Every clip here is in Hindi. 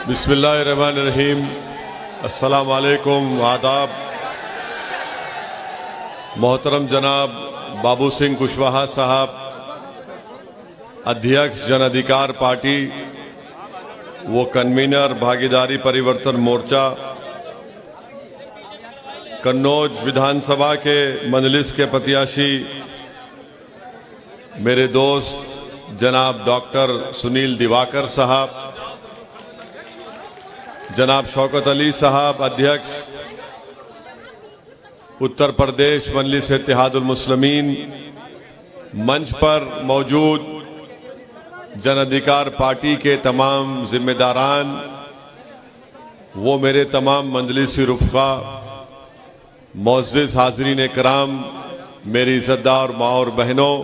बिस्मिल्लाहिर्रहमानिर्रहीम। अस्सलाम वालेकुम, आदाब। मोहतरम जनाब बाबू सिंह कुशवाहा साहब, अध्यक्ष जन अधिकार पार्टी वो कन्वीनर भागीदारी परिवर्तन मोर्चा, कन्नौज विधानसभा के मजलिस के प्रत्याशी मेरे दोस्त जनाब डॉक्टर सुनील दिवाकर साहब, जनाब शौकत अली साहब अध्यक्ष उत्तर प्रदेश मजलिस इत्तेहादुल मुस्लिमीन, मंच पर मौजूद जन अधिकार पार्टी के तमाम जिम्मेदारान, वो मेरे तमाम मजलिसी रुफ़क़ा, मुअज़्ज़िज़ हाज़रीन कराम, मेरी इज़्ज़तदार माँ और बहनों,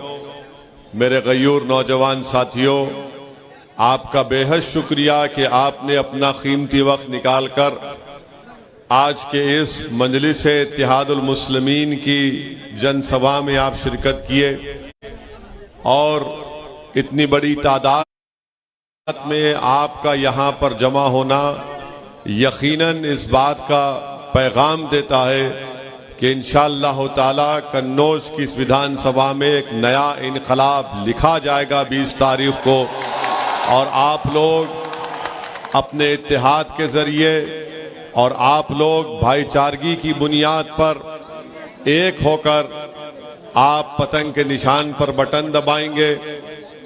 मेरे गयूर नौजवान साथियों, आपका बेहद शुक्रिया कि आपने अपना कीमती वक्त निकालकर आज के इस मजलिस इत्तेहादुल मुस्लिमीन की जनसभा में आप शिरकत किए और इतनी बड़ी तादाद में आपका यहाँ पर जमा होना यकीनन इस बात का पैगाम देता है कि इंशाअल्लाह ताला कन्नौज की इस विधानसभा में एक नया इनकलाब लिखा जाएगा 20 तारीख को, और आप लोग अपने इत्तेहाद के जरिए और आप लोग भाईचारगी की बुनियाद पर एक होकर आप पतंग के निशान पर बटन दबाएंगे।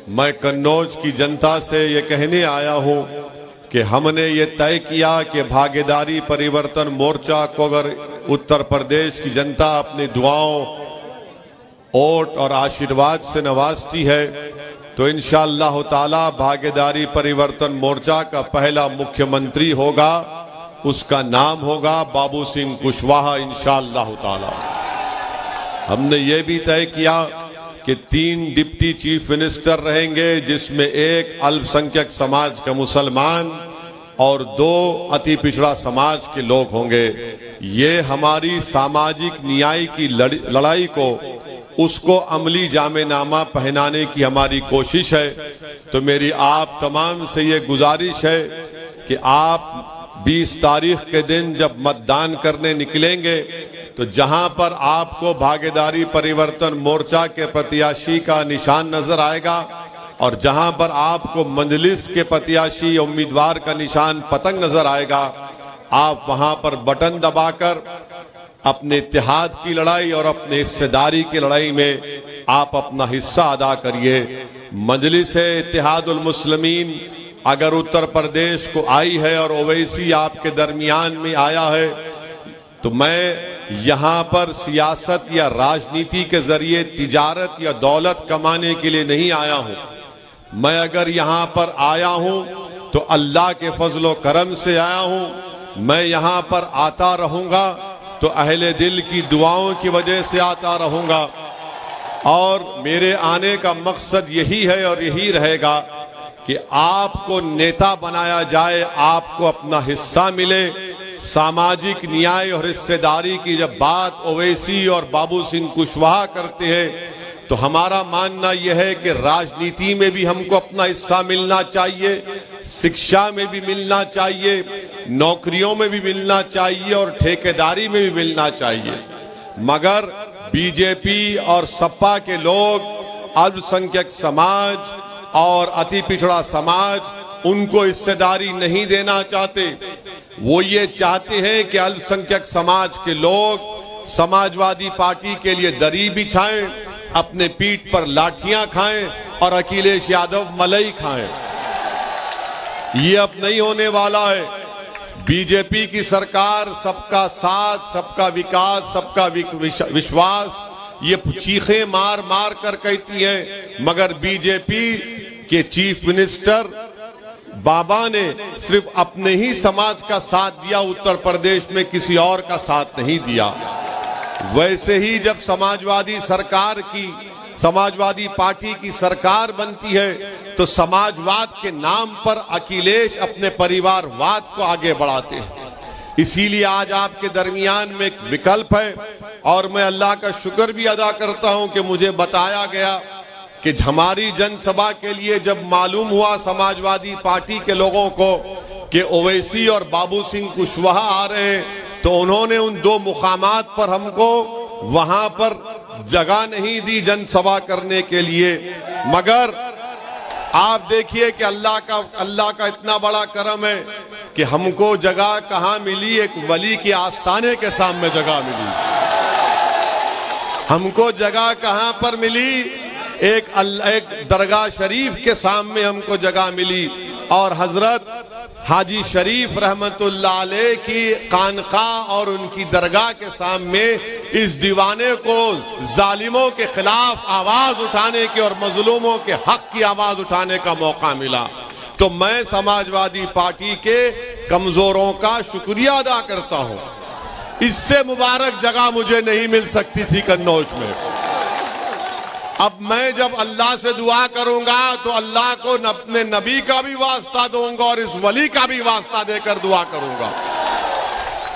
मैं कन्नौज की जनता से ये कहने आया हूं कि हमने ये तय किया कि भागीदारी परिवर्तन मोर्चा को अगर उत्तर प्रदेश की जनता अपनी दुआओं, वोट और आशीर्वाद से नवाजती है तो इंशाअल्लाह ताला भागीदारी परिवर्तन मोर्चा का पहला मुख्यमंत्री होगा, उसका नाम होगा बाबू सिंह कुशवाहा इंशाअल्लाह ताला। हमने ये भी तय किया कि 3 डिप्टी चीफ मिनिस्टर रहेंगे, जिसमें एक अल्पसंख्यक समाज का मुसलमान और 2 अति पिछड़ा समाज के लोग होंगे। ये हमारी सामाजिक न्याय की लड़ाई को उसको अमली जामेनामा पहनाने की हमारी कोशिश है। तो मेरी आप तमाम से ये गुजारिश है कि आप 20 तारीख के दिन जब मतदान करने निकलेंगे तो जहां पर आपको भागीदारी परिवर्तन मोर्चा के प्रत्याशी का निशान नजर आएगा और जहां पर आपको मजलिस के प्रत्याशी उम्मीदवार का निशान पतंग नजर आएगा, आप वहां पर बटन दबाकर अपने इत्तेहाद की लड़ाई और अपने हिस्सेदारी की लड़ाई में आप अपना हिस्सा अदा करिए। मजलिस इत्तेहादुल मुस्लिमीन अगर उत्तर प्रदेश को आई है और ओवैसी आपके दरमियान में आया है, तो मैं यहाँ पर सियासत या राजनीति के जरिए तिजारत या दौलत कमाने के लिए नहीं आया हूँ। मैं अगर यहाँ पर आया हूँ तो अल्लाह के फजलो करम से आया हूँ। मैं यहाँ पर आता रहूँगा तो अहले दिल की दुआओं की वजह से आता रहूँगा, और मेरे आने का मकसद यही है और यही रहेगा कि आपको नेता बनाया जाए, आपको अपना हिस्सा मिले। सामाजिक न्याय और हिस्सेदारी की जब बात ओवैसी और बाबू सिंह कुशवाहा करते हैं तो हमारा मानना यह है कि राजनीति में भी हमको अपना हिस्सा मिलना चाहिए, शिक्षा में भी मिलना चाहिए, नौकरियों में भी मिलना चाहिए और ठेकेदारी में भी मिलना चाहिए। मगर बीजेपी और सपा के लोग अल्पसंख्यक समाज और अति पिछड़ा समाज उनको हिस्सेदारी नहीं देना चाहते। वो ये चाहते हैं कि अल्पसंख्यक समाज के लोग समाजवादी पार्टी के लिए दरी बिछाएं, अपने पीठ पर लाठियां खाएं और अखिलेश यादव मलाई खाएं। ये अब नहीं होने वाला है। बीजेपी की सरकार सबका साथ, सबका विकास, सबका विश्वास, ये चीखें मार मार कर कहती है, मगर बीजेपी के चीफ मिनिस्टर बाबा ने सिर्फ अपने ही समाज का साथ दिया, उत्तर प्रदेश में किसी और का साथ नहीं दिया। वैसे ही जब समाजवादी पार्टी की सरकार बनती है तो समाजवाद के नाम पर अखिलेश अपने परिवारवाद को आगे बढ़ाते हैं। इसीलिए आज आपके दरमियान में एक विकल्प है, और मैं अल्लाह का शुक्र भी अदा करता हूं कि मुझे बताया गया कि हमारी जनसभा के लिए जब मालूम हुआ समाजवादी पार्टी के लोगों को कि ओवैसी और बाबू सिंह कुशवाहा आ रहे हैं, तो उन्होंने उन दो मुकामात पर हमको वहां पर जगह नहीं दी जनसभा करने के लिए। मगर आप देखिए कि अल्लाह का इतना बड़ा करम है कि हमको जगह कहां मिली, एक वली के आस्थाने के सामने जगह मिली। हमको जगह कहां पर मिली, एक दरगाह शरीफ के सामने हमको जगह मिली। और हजरत हाजी शरीफ रहमतुल्लाह अलैह की खानकाह और उनकी दरगाह के सामने इस दीवाने को जालिमों के खिलाफ आवाज उठाने की और मजलूमों के हक की आवाज उठाने का मौका मिला। तो मैं समाजवादी पार्टी के कमजोरों का शुक्रिया अदा करता हूं। इससे मुबारक जगह मुझे नहीं मिल सकती थी कन्नौज में। अब मैं जब अल्लाह से दुआ करूंगा तो अल्लाह को अपने नबी का भी वास्ता दूंगा और इस वली का भी वास्ता देकर दुआ करूंगा।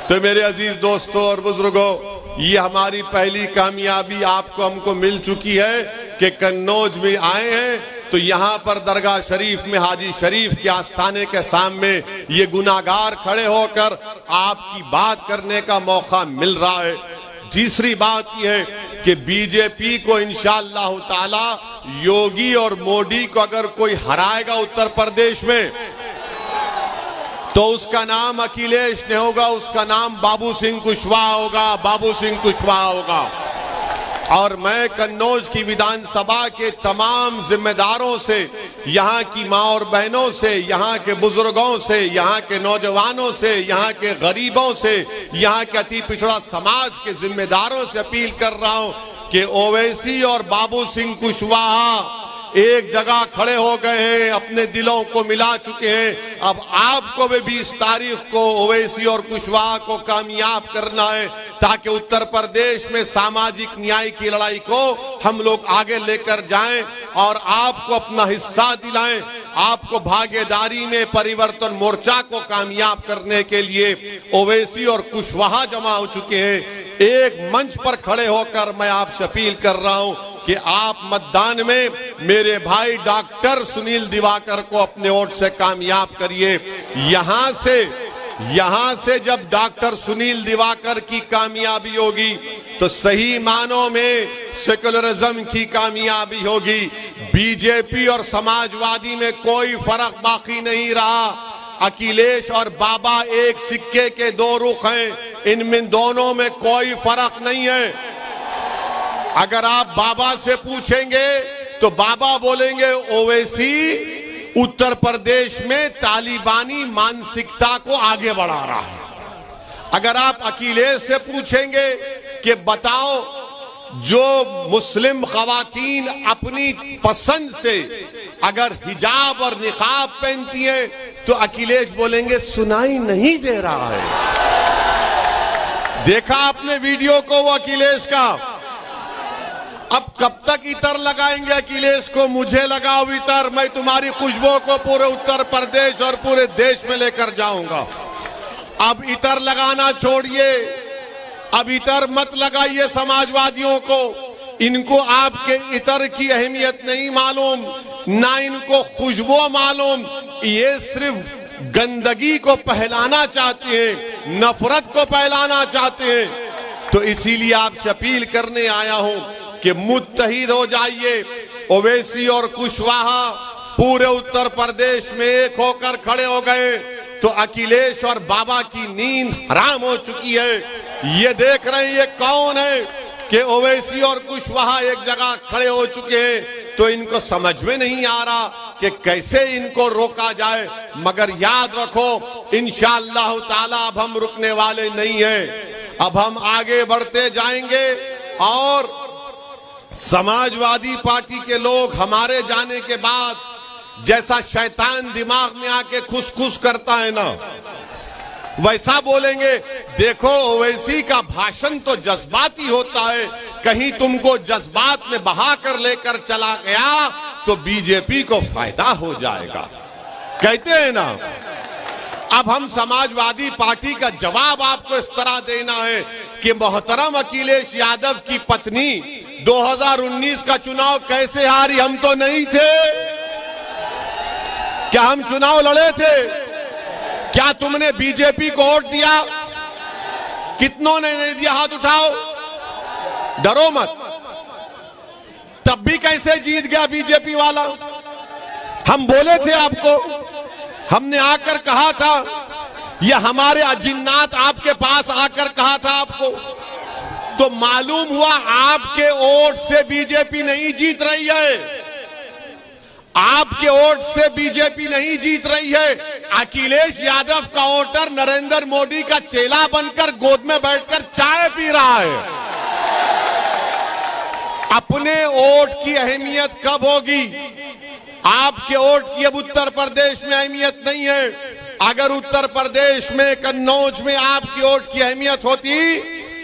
तो मेरे अजीज दोस्तों और बुजुर्गों, ये हमारी पहली कामयाबी आपको हमको मिल चुकी है कि कन्नौज में आए हैं तो यहां पर दरगाह शरीफ में हाजी शरीफ के आस्थाने के सामने ये गुनाहगार खड़े होकर आपकी बात करने का मौका मिल रहा है। तीसरी बात यह है कि बीजेपी को इंशाअल्लाह ताला योगी और मोदी को अगर कोई हराएगा उत्तर प्रदेश में तो उसका नाम अखिलेश नहीं होगा, उसका नाम बाबू सिंह कुशवाहा होगा, बाबू सिंह कुशवाहा होगा। और मैं कन्नौज की विधानसभा के तमाम जिम्मेदारों से, यहाँ की माँ और बहनों से, यहाँ के बुजुर्गों से, यहाँ के नौजवानों से, यहाँ के गरीबों से, यहाँ के अति पिछड़ा समाज के जिम्मेदारों से अपील कर रहा हूँ कि ओवैसी और बाबू सिंह कुशवाहा एक जगह खड़े हो गए हैं, अपने दिलों को मिला चुके हैं। अब आपको भी 20 तारीख को ओवैसी और कुशवाहा को कामयाब करना है ताकि उत्तर प्रदेश में सामाजिक न्याय की लड़ाई को हम लोग आगे लेकर जाएं और आपको अपना हिस्सा दिलाएं। आपको भागीदारी में परिवर्तन मोर्चा को कामयाब करने के लिए ओवैसी और कुशवाहा जमा हो चुके हैं। एक मंच पर खड़े होकर मैं आपसे अपील कर रहा हूं कि आप मतदान में मेरे भाई डॉक्टर सुनील दिवाकर को अपने वोट से कामयाब करिए। यहां से जब डॉक्टर सुनील दिवाकर की कामयाबी होगी तो सही मानों में सेकुलरिज्म की कामयाबी होगी। बीजेपी और समाजवादी में कोई फर्क बाकी नहीं रहा। अखिलेश और बाबा एक सिक्के के दो रुख हैं, इनमें दोनों में कोई फर्क नहीं है। अगर आप बाबा से पूछेंगे तो बाबा बोलेंगे ओवैसी उत्तर प्रदेश में तालिबानी मानसिकता को आगे बढ़ा रहा है। अगर आप अखिलेश से पूछेंगे कि बताओ जो मुस्लिम खवातीन अपनी पसंद से अगर हिजाब और निकाब पहनती हैं तो अखिलेश बोलेंगे सुनाई नहीं दे रहा है। देखा आपने वीडियो को वो अखिलेश का। अब कब तक इतर लगाएंगे अखिलेश को? मुझे लगाओ इतर, मैं तुम्हारी खुशबू को पूरे उत्तर प्रदेश और पूरे देश में लेकर जाऊंगा। अब इतर लगाना छोड़िए, अब इतर मत लगाइए समाजवादियों को। इनको आपके इतर की अहमियत नहीं मालूम, ना इनको खुशबू मालूम। ये सिर्फ गंदगी को फैलाना चाहते हैं, नफरत को फैलाना चाहते हैं। तो इसीलिए आपसे अपील करने आया हूं कि मुत्तहिद हो जाइए। ओवैसी और कुशवाहा पूरे उत्तर प्रदेश में एक होकर खड़े हो गए तो अखिलेश और बाबा की नींद हराम हो चुकी है। ये देख रहे हैं ये कौन है कि ओवैसी और कुशवाहा एक जगह खड़े हो चुके हैं। तो इनको समझ में नहीं आ रहा कि कैसे इनको रोका जाए। मगर याद रखो इंशाअल्लाह ताला अब हम रुकने वाले नहीं हैं। अब हम आगे बढ़ते जाएंगे और समाजवादी पार्टी के लोग हमारे जाने के बाद जैसा शैतान दिमाग में आके खुश करता है ना, वैसा बोलेंगे। देखो ओवैसी का भाषण तो जज्बाती होता है, कहीं तुमको जज्बात में बहा कर लेकर चला गया तो बीजेपी को फायदा हो जाएगा, कहते हैं ना। अब हम समाजवादी पार्टी का जवाब आपको इस तरह देना है कि मोहतरम अखिलेश यादव की पत्नी 2019 का चुनाव कैसे हारी? हम तो नहीं थे। क्या हम चुनाव लड़े थे? क्या तुमने बीजेपी को वोट दिया? कितनों ने नहीं दिया? हाथ उठाओ, डरो मत। तब भी कैसे जीत गया बीजेपी वाला? हम बोले थे आपको, हमने आकर कहा था, ये हमारे अजिन्नात आपके पास आकर कहा था आपको, तो मालूम हुआ आपके वोट से बीजेपी नहीं जीत रही है। आपके वोट से बीजेपी नहीं जीत रही है। अखिलेश यादव का वोटर नरेंद्र मोदी का चेला बनकर गोद में बैठकर चाय पी रहा है। अपने वोट की अहमियत कब होगी? आपके वोट की अब उत्तर प्रदेश में अहमियत नहीं है। अगर उत्तर प्रदेश में कन्नौज में आपकी वोट की अहमियत होती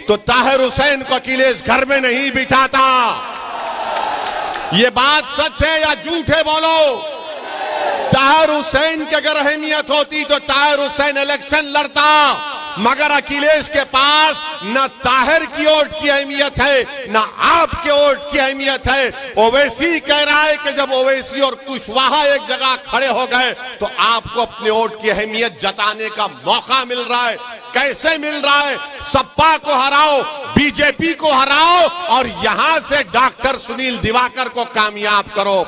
तो ताहिर हुसैन को अखिलेश घर में नहीं बिठाता। ये बात सच है या झूठ है? बोलो। ताहिर हुसैन की अगर अहमियत होती तो ताहिर हुसैन इलेक्शन लड़ता, मगर अखिलेश के पास न ताहिर की वोट की अहमियत है न आपके वोट की अहमियत है। ओवैसी कह रहा है कि जब ओवैसी और कुशवाहा एक जगह खड़े हो गए तो आपको अपने वोट की अहमियत जताने का मौका मिल रहा है। कैसे मिल रहा है? सपा को हराओ, बीजेपी को हराओ और यहां से डॉक्टर सुनील दिवाकर को कामयाब करो।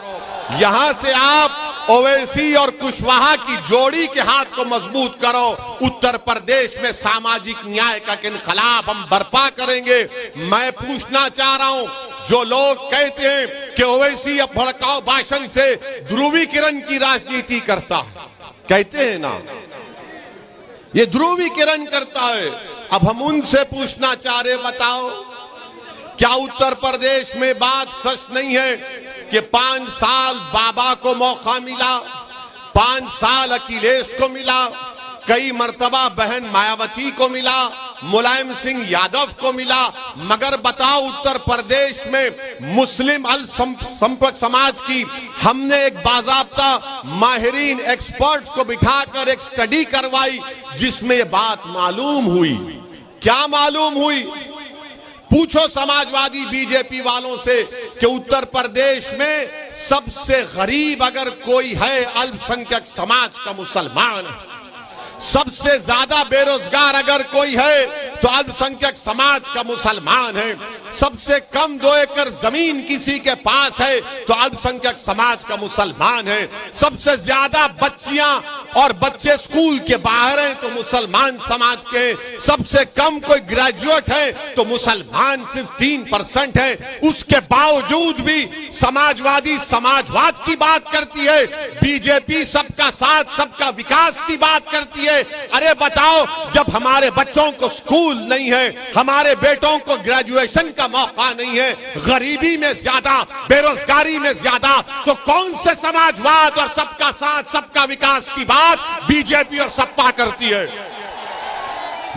यहां से आप ओवैसी और कुशवाहा की जोड़ी के हाथ को मजबूत करो। उत्तर प्रदेश में सामाजिक न्याय का इनकलाब हम बर्पा करेंगे। मैं पूछना चाह रहा हूं, जो लोग कहते हैं कि ओवैसी अब भड़काऊ भाषण से ध्रुवीकरण की राजनीति करता है, कहते हैं ना, ये ध्रुवीकरण करता है। अब हम उनसे पूछना चाह रहे, बताओ क्या उत्तर प्रदेश में बात सच नहीं है कि 5 साल बाबा को मौका मिला, 5 साल अखिलेश को मिला, कई मर्तबा बहन मायावती को मिला, मुलायम सिंह यादव को मिला, मगर बताओ उत्तर प्रदेश में मुस्लिम अल्पसंख्यक समाज की हमने एक बाज़ाब्ता माहिरीन एक्सपर्ट्स को बिठाकर एक स्टडी करवाई जिसमें ये बात मालूम हुई। क्या मालूम हुई? पूछो समाजवादी बीजेपी वालों से कि उत्तर प्रदेश में सबसे गरीब अगर कोई है अल्पसंख्यक समाज का मुसलमान है। सबसे ज्यादा बेरोजगार अगर कोई है तो अल्पसंख्यक समाज का मुसलमान है। सबसे कम 2 एकड़ जमीन किसी के पास है तो अल्पसंख्यक समाज का मुसलमान है। सबसे ज्यादा बच्चियां और बच्चे स्कूल के बाहर हैं तो मुसलमान समाज के। सबसे कम कोई ग्रेजुएट है तो मुसलमान सिर्फ 3% है। उसके बावजूद भी समाजवादी समाजवाद की बात करती है, बीजेपी सबका साथ सबका विकास की बात करती है। अरे बताओ, जब हमारे बच्चों को स्कूल नहीं है, हमारे बेटों को ग्रेजुएशन का मौका नहीं है, गरीबी में ज्यादा, बेरोजगारी में ज्यादा, तो कौन से समाजवाद और सबका साथ सबका विकास की बात बीजेपी और सपा करती है?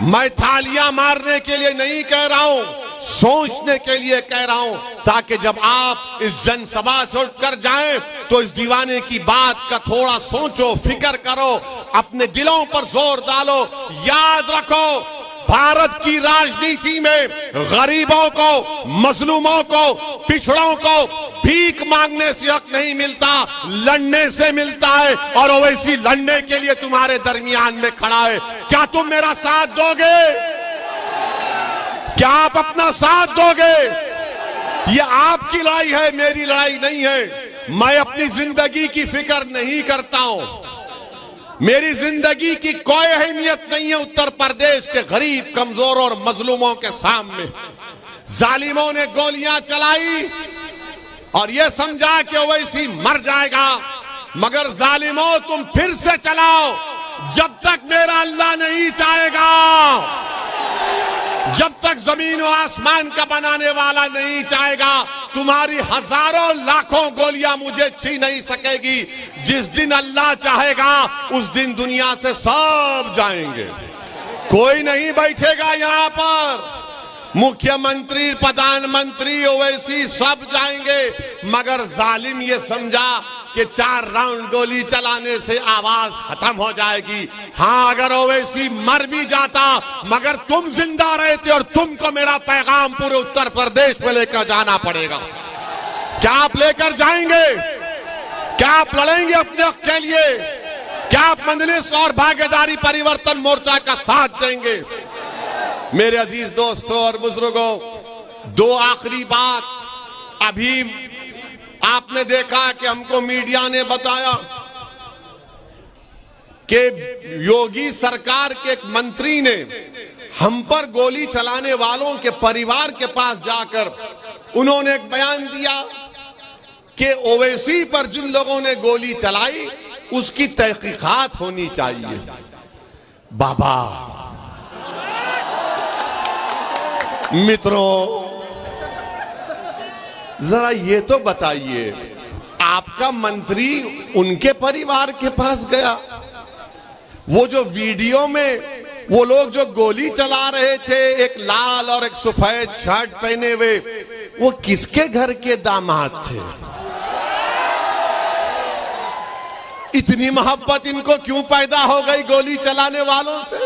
मैं थालियां मारने के लिए नहीं कह रहा हूं, सोचने के लिए कह रहा हूं, ताकि जब आप इस जनसभा से उठकर जाएं तो इस दीवाने की बात का थोड़ा सोचो, फिक्र करो, अपने दिलों पर जोर डालो। याद रखो, भारत की राजनीति में गरीबों को, मजलूमों को, पिछड़ों को भीख मांगने से हक नहीं मिलता, लड़ने से मिलता है। और ओवैसी लड़ने के लिए तुम्हारे दरमियान में खड़ा है। क्या तुम मेरा साथ दोगे? क्या आप अपना साथ दोगे? ये आपकी लड़ाई है, मेरी लड़ाई नहीं है। मैं अपनी जिंदगी की फिक्र नहीं करता हूं, मेरी जिंदगी की कोई अहमियत नहीं है उत्तर प्रदेश के गरीब, कमजोर और मजलूमों के सामने। जालिमों ने गोलियां चलाई और यह समझा कि ओवैसी मर जाएगा, मगर जालिमों तुम फिर से चलाओ जब तक मेरा अल्लाह नहीं चाहेगा, जब तक जमीन और आसमान का बनाने वाला नहीं चाहेगा। तुम्हारी हजारों लाखों गोलियां मुझे छीन नहीं सकेगी। जिस दिन अल्लाह चाहेगा उस दिन दुनिया से सब जाएंगे, कोई नहीं बैठेगा यहां पर। मुख्यमंत्री, प्रधानमंत्री, ओवैसी सब जाएंगे, मगर जालिम ये समझा कि 4 राउंड गोली चलाने से आवाज खत्म हो जाएगी। हाँ, अगर ओवैसी मर भी जाता मगर तुम जिंदा रहते और तुमको मेरा पैगाम पूरे उत्तर प्रदेश में लेकर जाना पड़ेगा। क्या आप लेकर जाएंगे? क्या आप लड़ेंगे अपने हक के लिए? क्या आप मजलिस और भागीदारी परिवर्तन मोर्चा का साथ देंगे? मेरे अजीज दोस्तों और बुजुर्गों, दो आखिरी बात। अभी आपने देखा कि हमको मीडिया ने बताया कि योगी सरकार के एक मंत्री ने हम पर गोली चलाने वालों के परिवार के पास जाकर उन्होंने एक बयान दिया कि ओवैसी पर जिन लोगों ने गोली चलाई उसकी तहकीकात होनी चाहिए। बाबा मित्रों, जरा ये तो बताइए, आपका मंत्री उनके परिवार के पास गया? वो जो वीडियो में वो लोग जो गोली चला रहे थे, एक लाल और एक सफेद शर्ट पहने हुए, वो किसके घर के दामाद थे? इतनी मोहब्बत इनको क्यों पैदा हो गई गोली चलाने वालों से?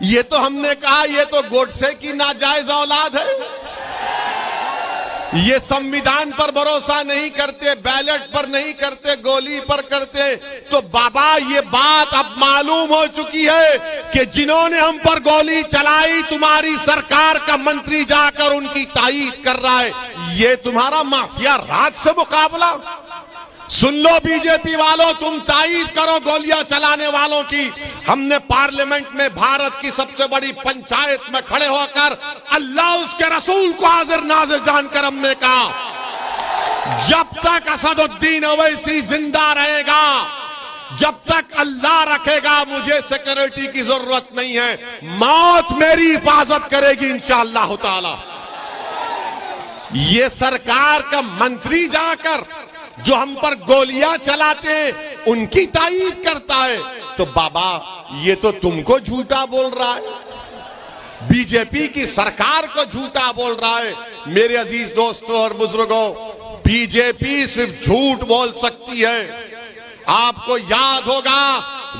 ये तो हमने कहा ये तो गोडसे की नाजायज औलाद है। ये संविधान पर भरोसा नहीं करते, बैलेट पर नहीं करते, गोली पर करते। तो बाबा ये बात अब मालूम हो चुकी है कि जिन्होंने हम पर गोली चलाई तुम्हारी सरकार का मंत्री जाकर उनकी तायीद कर रहा है। ये तुम्हारा माफिया राज से मुकाबला। सुन लो बीजेपी वालों, तुम तायीद करो गोलियां चलाने वालों की। हमने पार्लियामेंट में भारत की सबसे बड़ी पंचायत में खड़े होकर अल्लाह उसके रसूल को हाजिर नाजिर जानकर हमने कहा, जब तक असदुद्दीन ओवैसी जिंदा रहेगा, जब तक अल्लाह रखेगा, मुझे सिक्योरिटी की जरूरत नहीं है। मौत मेरी हिफाजत करेगी इंशाअल्लाह ताला। ये सरकार का मंत्री जाकर जो हम पर गोलियां चलाते हैं उनकी तायीद करता है। तो बाबा ये तो तुमको झूठा बोल रहा है, बीजेपी की सरकार को झूठा बोल रहा है। मेरे अजीज दोस्तों और बुजुर्गों, बीजेपी सिर्फ झूठ बोल सकती है। आपको याद होगा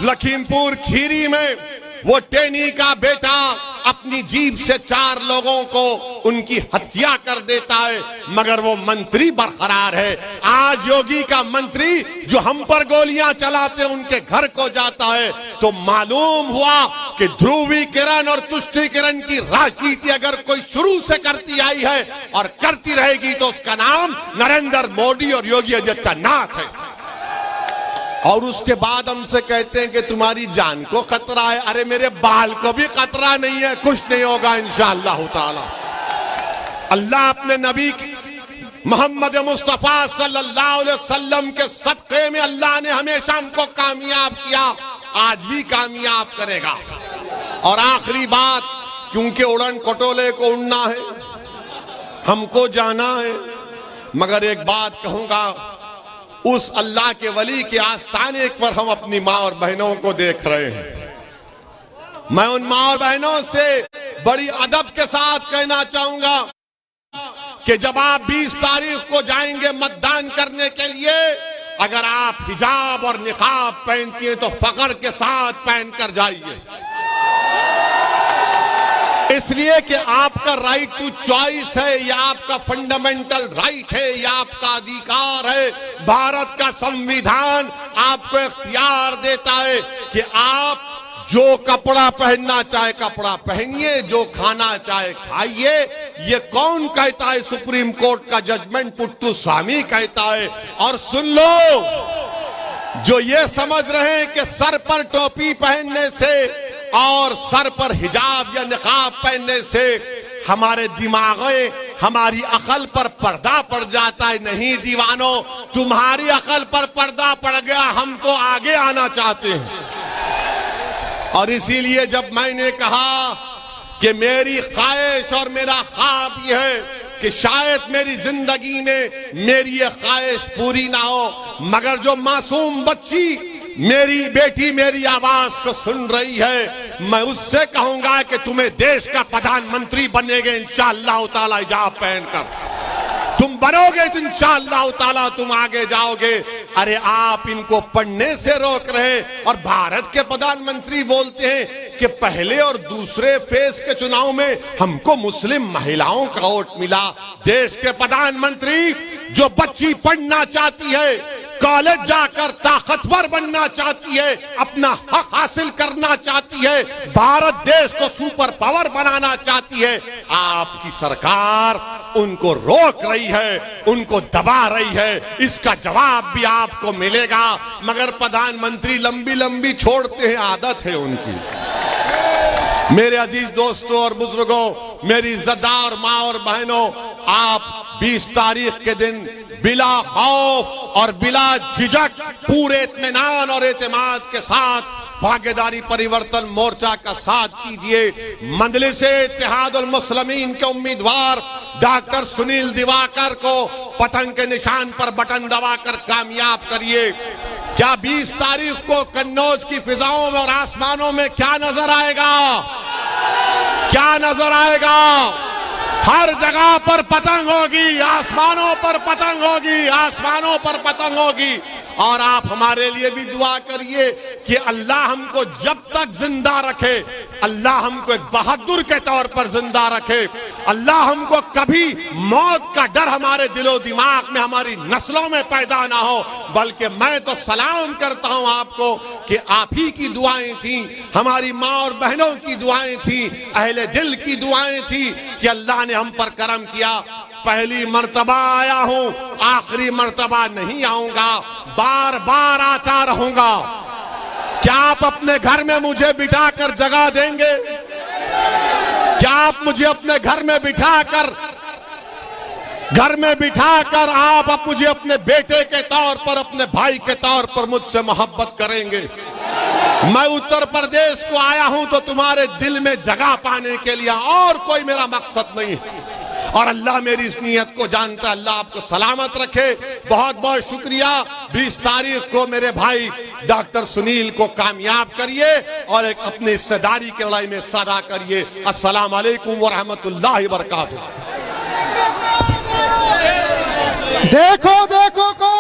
लखीमपुर खीरी में वो टेनी का बेटा अपनी जीभ से 4 लोगों को उनकी हत्या कर देता है, मगर वो मंत्री बरकरार है। आज योगी का मंत्री जो हम पर गोलियां चलाते उनके घर को जाता है, तो मालूम हुआ कि ध्रुवीकरण और तुष्टीकरण की राजनीति अगर कोई शुरू से करती आई है और करती रहेगी तो उसका नाम नरेंद्र मोदी और योगी आदित्यनाथ है। और उसके बाद हमसे कहते हैं कि तुम्हारी जान को खतरा है। अरे मेरे बाल को भी खतरा नहीं है, कुछ नहीं होगा इंशाअल्लाह ताला। अल्लाह अपने नबी मोहम्मद मुस्तफा सल्लल्लाहु अलैहि वसल्लम के सदक़े में अल्लाह ने हमेशा हमको कामयाब किया, आज भी कामयाब करेगा। और आखिरी बात, क्योंकि उड़न खटोले को उड़ना है, हमको जाना है, मगर एक बात कहूंगा, उस अल्लाह के वली के आस्थाने पर हम अपनी माँ और बहनों को देख रहे हैं। मैं उन माँ और बहनों से बड़ी अदब के साथ कहना चाहूंगा कि जब आप 20 तारीख को जाएंगे मतदान करने के लिए, अगर आप हिजाब और निकाब पहनती हैं तो फख्र के साथ पहनकर जाइए, इसलिए कि आपका राइट टू चॉइस है, यह आपका फंडामेंटल राइट है, यह आपका अधिकार है। भारत का संविधान आपको इख्तियार देता है कि आप जो कपड़ा पहनना चाहे कपड़ा पहनिए, जो खाना चाहे खाइए। ये कौन कहता है? सुप्रीम कोर्ट का जजमेंट पुट्टू स्वामी कहता है। और सुन लो, जो ये समझ रहे हैं कि सर पर टोपी पहनने से और सर पर हिजाब या निकाब पहनने से हमारे दिमागे, हमारी अकल पर पर्दा पड़ जाता है, नहीं दीवानों, तुम्हारी अकल पर पर्दा पड़ गया, हम तो आगे आना चाहते हैं। और इसीलिए जब मैंने कहा कि मेरी ख्वाहिश और मेरा ख्वाब यह है कि शायद मेरी जिंदगी में मेरी ये ख्वाहिश पूरी ना हो, मगर जो मासूम बच्ची मेरी बेटी मेरी आवाज को सुन रही है, मैं उससे कहूंगा कि तुम्हें देश का प्रधानमंत्री बनेगे इंशाअल्लाह ताला। हिजाब पहनकर तुम बनोगे तो इंशाअल्लाह ताला तुम आगे जाओगे। अरे आप इनको पढ़ने से रोक रहे, और भारत के प्रधानमंत्री बोलते हैं कि पहले और दूसरे फेज के चुनाव में हमको मुस्लिम महिलाओं का वोट मिला। देश के प्रधानमंत्री जो बच्ची पढ़ना चाहती है कॉलेज जाकर ताकतवर बनना चाहती है, अपना हक हासिल करना चाहती है, भारत देश को सुपर पावर बनाना चाहती है, आपकी सरकार उनको रोक रही है, उनको दबा रही है। इसका जवाब भी आपको मिलेगा। मगर प्रधानमंत्री लंबी लंबी छोड़ते हैं, आदत है उनकी। मेरे अजीज दोस्तों और बुजुर्गों, मेरी इज्जतदार माँ और बहनों, आप 20 तारीख के दिन बिला खौफ और बिला झिझक पूरे इत्मीनान और एतमाद के साथ भागीदारी परिवर्तन मोर्चा का साथ कीजिए। मजलिस-ए-इत्तेहादुल मुस्लिमीन के उम्मीदवार डॉक्टर सुनील दिवाकर को पतंग के निशान पर बटन दबाकर कामयाब करिए। क्या 20 तारीख को कन्नौज की फिजाओं में और आसमानों में क्या नजर आएगा? क्या नजर आएगा? हर जगह पर पतंग होगी, आसमानों पर पतंग होगी, आसमानों पर पतंग होगी। और आप हमारे लिए भी दुआ करिए कि अल्लाह हमको जब तक जिंदा रखे, अल्लाह हमको एक बहादुर के तौर पर जिंदा रखे, अल्लाह हमको कभी मौत का डर हमारे दिलो दिमाग में, हमारी नस्लों में पैदा ना हो। बल्कि मैं तो सलाम करता हूं आपको कि आप ही की दुआएं थी, हमारी माँ और बहनों की दुआएं थी, अहले दिल की दुआएं थी कि अल्लाह ने हम पर करम किया। पहली मर्तबा आया हूं, आखिरी मर्तबा नहीं आऊंगा, बार बार आता रहूंगा। क्या आप अपने घर में मुझे बिठाकर जगह देंगे? क्या आप मुझे अपने घर में बिठाकर आप मुझे अपने बेटे के तौर पर, अपने भाई के तौर पर मुझसे मोहब्बत करेंगे? मैं उत्तर प्रदेश को आया हूं तो तुम्हारे दिल में जगह पाने के लिए, और कोई मेरा मकसद नहीं है। और अल्लाह मेरी इस नीयत को जानता है। अल्लाह आपको सलामत रखे। बहुत बहुत शुक्रिया। 20 तारीख को मेरे भाई डॉक्टर सुनील को कामयाब करिए और एक अपनी हिस्सेदारी की लड़ाई में सदा करिए। अस्सलाम वालेकुम व रहमतुल्लाहि व बरकातुहू। देखो देखो कौन